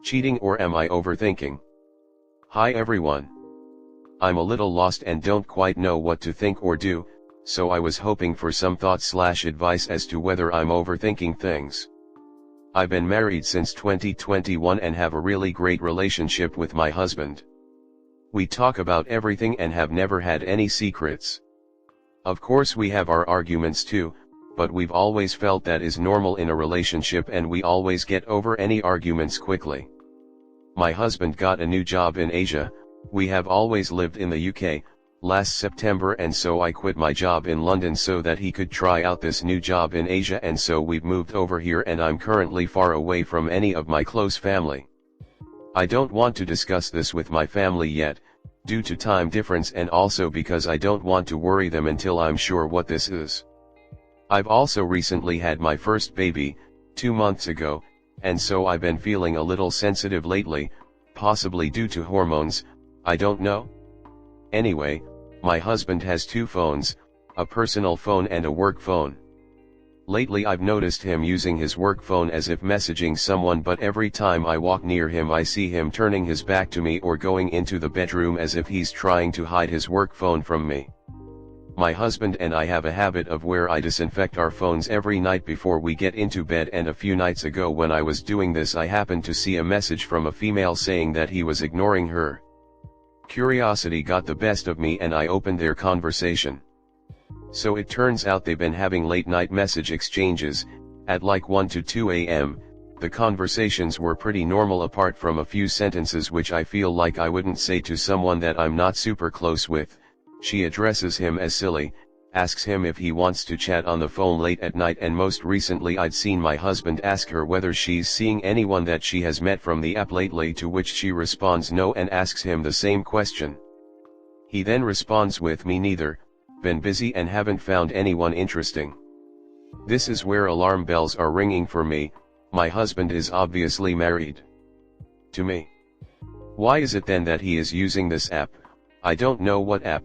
Cheating, or am I overthinking? Hi everyone. I'm a little lost and don't quite know what to think or do, so I was hoping for some thoughts/advice as to whether I'm overthinking things. I've been married since 2021 and have a really great relationship with my husband. We talk about everything and have never had any secrets. Of course we have our arguments too, but we've always felt that is normal in a relationship and we always get over any arguments quickly. My husband got a new job in Asia. We have always lived in the UK, last September, and so I quit my job in London so that he could try out this new job in Asia, and so we've moved over here and I'm currently far away from any of my close family. I don't want to discuss this with my family yet, due to time difference and also because I don't want to worry them until I'm sure what this is. I've also recently had my first baby, 2 months ago, and so I've been feeling a little sensitive lately, possibly due to hormones, I don't know. Anyway, my husband has 2 phones, a personal phone and a work phone. Lately I've noticed him using his work phone as if messaging someone, but every time I walk near him I see him turning his back to me or going into the bedroom as if he's trying to hide his work phone from me. My husband and I have a habit of where I disinfect our phones every night before we get into bed, and a few nights ago when I was doing this I happened to see a message from a female saying that he was ignoring her. Curiosity got the best of me and I opened their conversation. So it turns out they've been having late night message exchanges, at like 1 to 2 a.m, the conversations were pretty normal apart from a few sentences which I feel like I wouldn't say to someone that I'm not super close with. She addresses him as silly, asks him if he wants to chat on the phone late at night, and most recently I'd seen my husband ask her whether she's seeing anyone that she has met from the app lately, to which she responds no and asks him the same question. He then responds with me neither, been busy and haven't found anyone interesting. This is where alarm bells are ringing for me. My husband is obviously married to me. Why is it then that he is using this app, I don't know what app,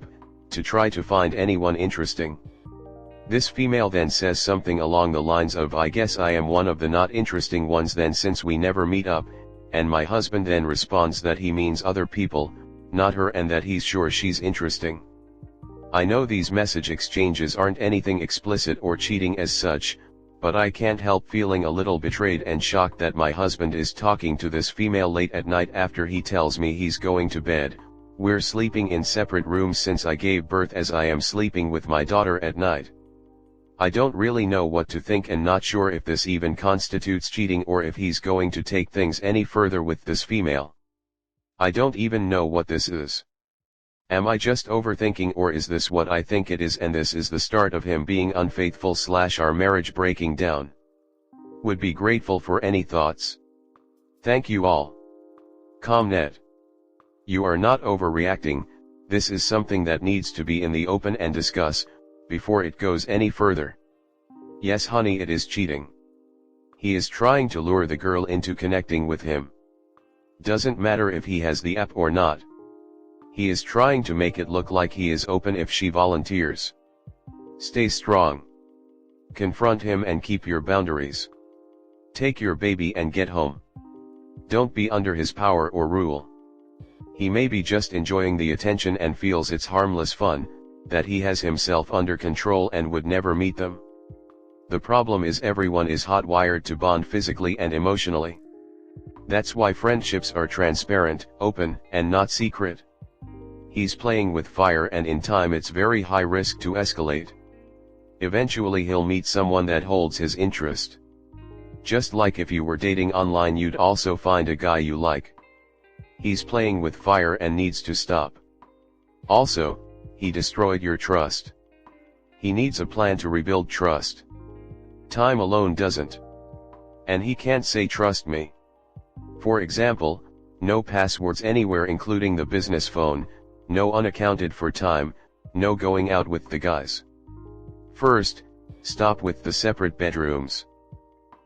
to try to find anyone interesting? This female then says something along the lines of, I guess I am one of the not interesting ones then since we never meet up, and my husband then responds that he means other people, not her, and that he's sure she's interesting. I know these message exchanges aren't anything explicit or cheating as such, but I can't help feeling a little betrayed and shocked that my husband is talking to this female late at night after he tells me he's going to bed. We're sleeping in separate rooms since I gave birth, as I am sleeping with my daughter at night. I don't really know what to think and not sure if this even constitutes cheating or if he's going to take things any further with this female. I don't even know what this is. Am I just overthinking, or is this what I think it is and this is the start of him being unfaithful / our marriage breaking down? Would be grateful for any thoughts. Thank you all. Comnet. You are not overreacting. This is something that needs to be in the open and discuss, before it goes any further. Yes honey, it is cheating. He is trying to lure the girl into connecting with him. Doesn't matter if he has the app or not. He is trying to make it look like he is open if she volunteers. Stay strong. Confront him and keep your boundaries. Take your baby and get home. Don't be under his power or rule. He may be just enjoying the attention and feels it's harmless fun, that he has himself under control and would never meet them. The problem is everyone is hot-wired to bond physically and emotionally. That's why friendships are transparent, open, and not secret. He's playing with fire, and in time it's very high risk to escalate. Eventually he'll meet someone that holds his interest. Just like if you were dating online, you'd also find a guy you like. He's playing with fire and needs to stop. Also, he destroyed your trust. He needs a plan to rebuild trust. Time alone doesn't. And he can't say trust me. For example, no passwords anywhere including the business phone, no unaccounted for time, no going out with the guys. First, stop with the separate bedrooms.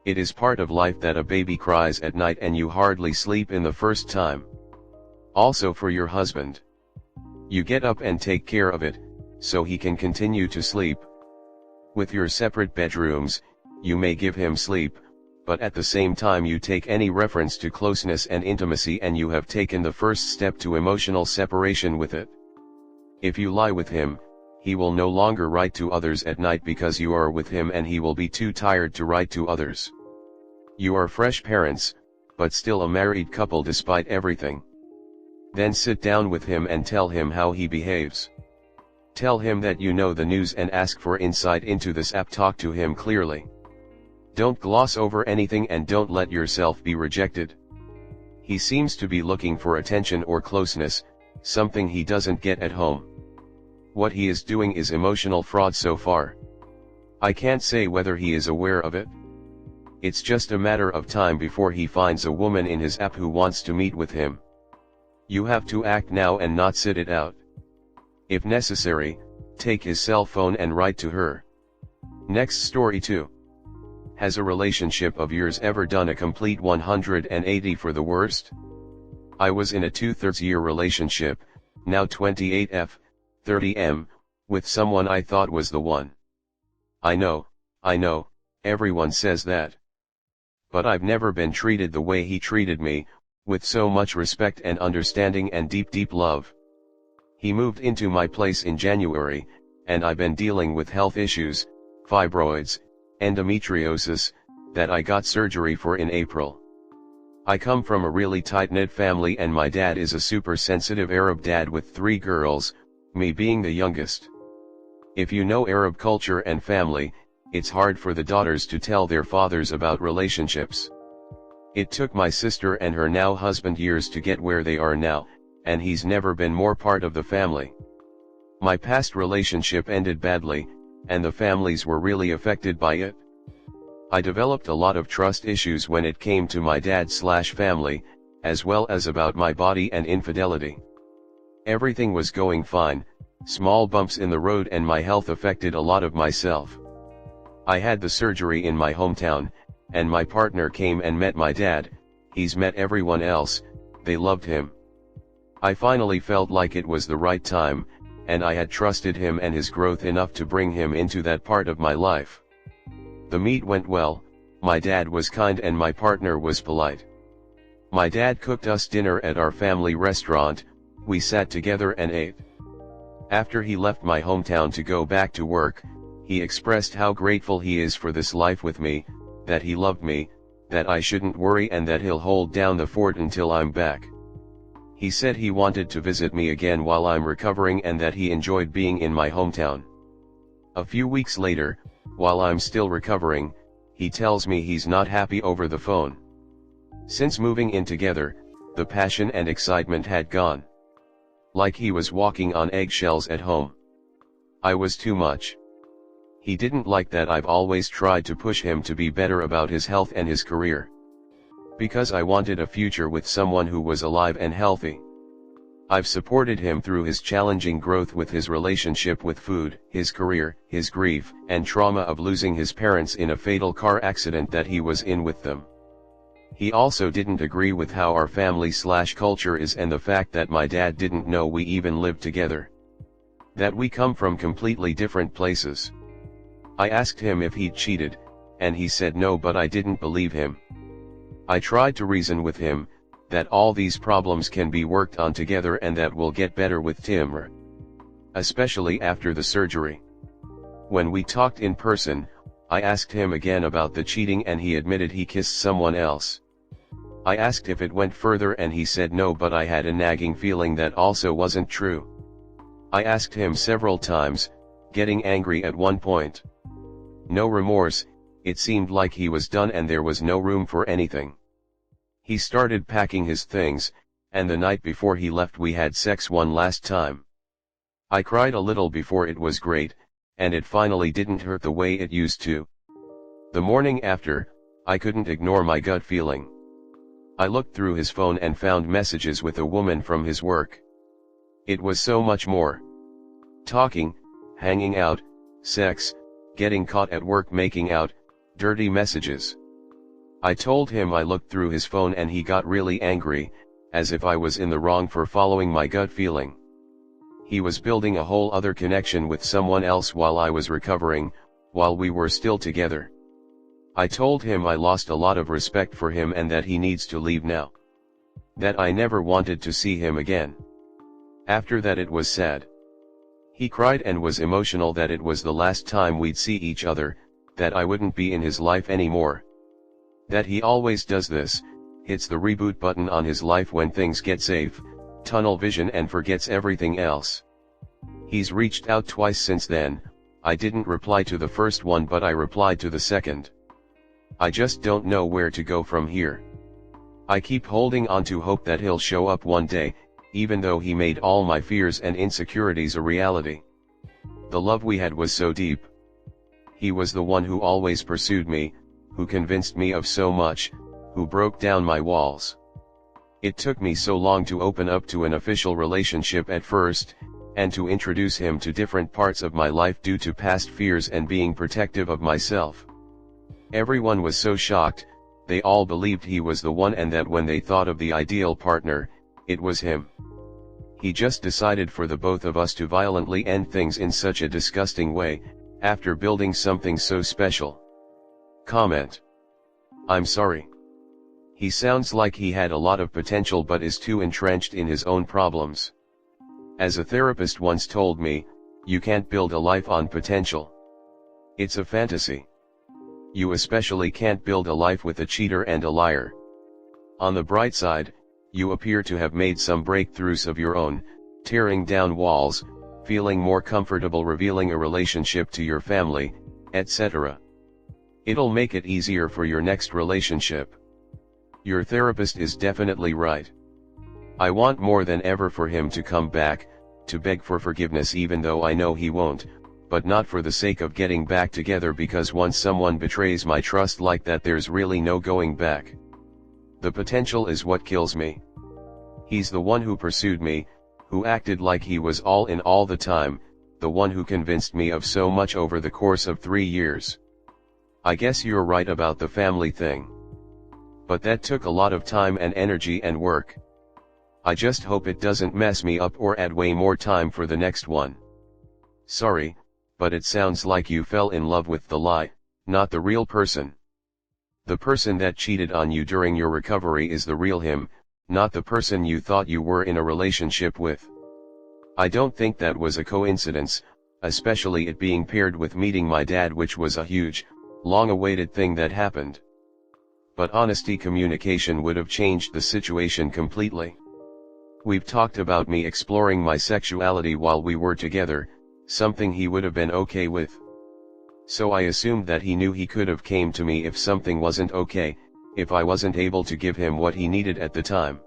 It is part of life that a baby cries at night and you hardly sleep in the first time. Also for your husband. You get up and take care of it, so he can continue to sleep. With your separate bedrooms, you may give him sleep, but at the same time you take any reference to closeness and intimacy and you have taken the first step to emotional separation with it. If you lie with him, he will no longer write to others at night because you are with him and he will be too tired to write to others. You are fresh parents, but still a married couple despite everything. Then sit down with him and tell him how he behaves. Tell him that you know the news and ask for insight into this app. Talk to him clearly. Don't gloss over anything and don't let yourself be rejected. He seems to be looking for attention or closeness, something he doesn't get at home. What he is doing is emotional fraud so far. I can't say whether he is aware of it. It's just a matter of time before he finds a woman in his app who wants to meet with him. You have to act now and not sit it out. If necessary, take his cell phone and write to her. Next story 2. Has a relationship of yours ever done a complete 180 for the worst? I was in a 2/3 year relationship, now 28F, 30M, with someone I thought was the one. I know, everyone says that. But I've never been treated the way he treated me, with so much respect and understanding and deep love. He moved into my place in January, and I've been dealing with health issues, fibroids, endometriosis, that I got surgery for in April. I come from a really tight-knit family and my dad is a super sensitive Arab dad with 3 girls, me being the youngest. If you know Arab culture and family, it's hard for the daughters to tell their fathers about relationships. It took my sister and her now husband years to get where they are now, and he's never been more part of the family. My past relationship ended badly, and the families were really affected by it. I developed a lot of trust issues when it came to my dad/family, as well as about my body and infidelity. Everything was going fine, small bumps in the road and my health affected a lot of myself. I had the surgery in my hometown, and my partner came and met my dad. He's met everyone else, they loved him. I finally felt like it was the right time, and I had trusted him and his growth enough to bring him into that part of my life. The meet went well, my dad was kind and my partner was polite. My dad cooked us dinner at our family restaurant, we sat together and ate. After he left my hometown to go back to work, he expressed how grateful he is for this life with me, that he loved me, that I shouldn't worry and that he'll hold down the fort until I'm back. He said he wanted to visit me again while I'm recovering and that he enjoyed being in my hometown. A few weeks later, while I'm still recovering, he tells me he's not happy over the phone. Since moving in together, the passion and excitement had gone. Like he was walking on eggshells at home. I was too much. He didn't like that I've always tried to push him to be better about his health and his career. Because I wanted a future with someone who was alive and healthy. I've supported him through his challenging growth with his relationship with food, his career, his grief, and trauma of losing his parents in a fatal car accident that he was in with them. He also didn't agree with how our family/culture is and the fact that my dad didn't know we even lived together. That we come from completely different places. I asked him if he'd cheated, and he said no, but I didn't believe him. I tried to reason with him, that all these problems can be worked on together and that we'll get better with Timur. Especially after the surgery. When we talked in person, I asked him again about the cheating and he admitted he kissed someone else. I asked if it went further and he said no, but I had a nagging feeling that also wasn't true. I asked him several times, getting angry at one point. No remorse, it seemed like he was done and there was no room for anything. He started packing his things, and the night before he left we had sex one last time. I cried a little before it was great, and it finally didn't hurt the way it used to. The morning after, I couldn't ignore my gut feeling. I looked through his phone and found messages with a woman from his work. It was so much more. Talking, hanging out, sex, getting caught at work making out, dirty messages. I told him I looked through his phone and he got really angry, as if I was in the wrong for following my gut feeling. He was building a whole other connection with someone else while I was recovering, while we were still together. I told him I lost a lot of respect for him and that he needs to leave now. That I never wanted to see him again. After that it was sad. He cried and was emotional that it was the last time we'd see each other, that I wouldn't be in his life anymore. That he always does this, hits the reboot button on his life when things get safe, tunnel vision and forgets everything else. He's reached out twice since then. I didn't reply to the first one but I replied to the second. I just don't know where to go from here. I keep holding on to hope that he'll show up one day, even though he made all my fears and insecurities a reality. The love we had was so deep. He was the one who always pursued me, who convinced me of so much, who broke down my walls. It took me so long to open up to an official relationship at first, and to introduce him to different parts of my life due to past fears and being protective of myself. Everyone was so shocked, they all believed he was the one and that when they thought of the ideal partner, it was him. He just decided for the both of us to violently end things in such a disgusting way, after building something so special. Comment. I'm sorry. He sounds like he had a lot of potential but is too entrenched in his own problems. As a therapist once told me, you can't build a life on potential. It's a fantasy. You especially can't build a life with a cheater and a liar. On the bright side, you appear to have made some breakthroughs of your own, tearing down walls, feeling more comfortable revealing a relationship to your family, etc. It'll make it easier for your next relationship. Your therapist is definitely right. I want more than ever for him to come back, to beg for forgiveness even though I know he won't, but not for the sake of getting back together because once someone betrays my trust like that there's really no going back. The potential is what kills me. He's the one who pursued me, who acted like he was all in all the time, the one who convinced me of so much over the course of 3 years. I guess you're right about the family thing. But that took a lot of time and energy and work. I just hope it doesn't mess me up or add way more time for the next one. Sorry, but it sounds like you fell in love with the lie, not the real person. The person that cheated on you during your recovery is the real him, not the person you thought you were in a relationship with. I don't think that was a coincidence, especially it being paired with meeting my dad, which was a huge, long-awaited thing that happened. But honesty communication would have changed the situation completely. We've talked about me exploring my sexuality while we were together, something he would have been okay with. So I assumed that he knew he could have came to me if something wasn't okay, if I wasn't able to give him what he needed at the time.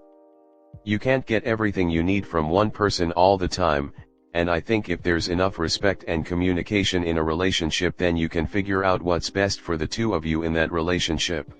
You can't get everything you need from one person all the time, and I think if there's enough respect and communication in a relationship then you can figure out what's best for the two of you in that relationship.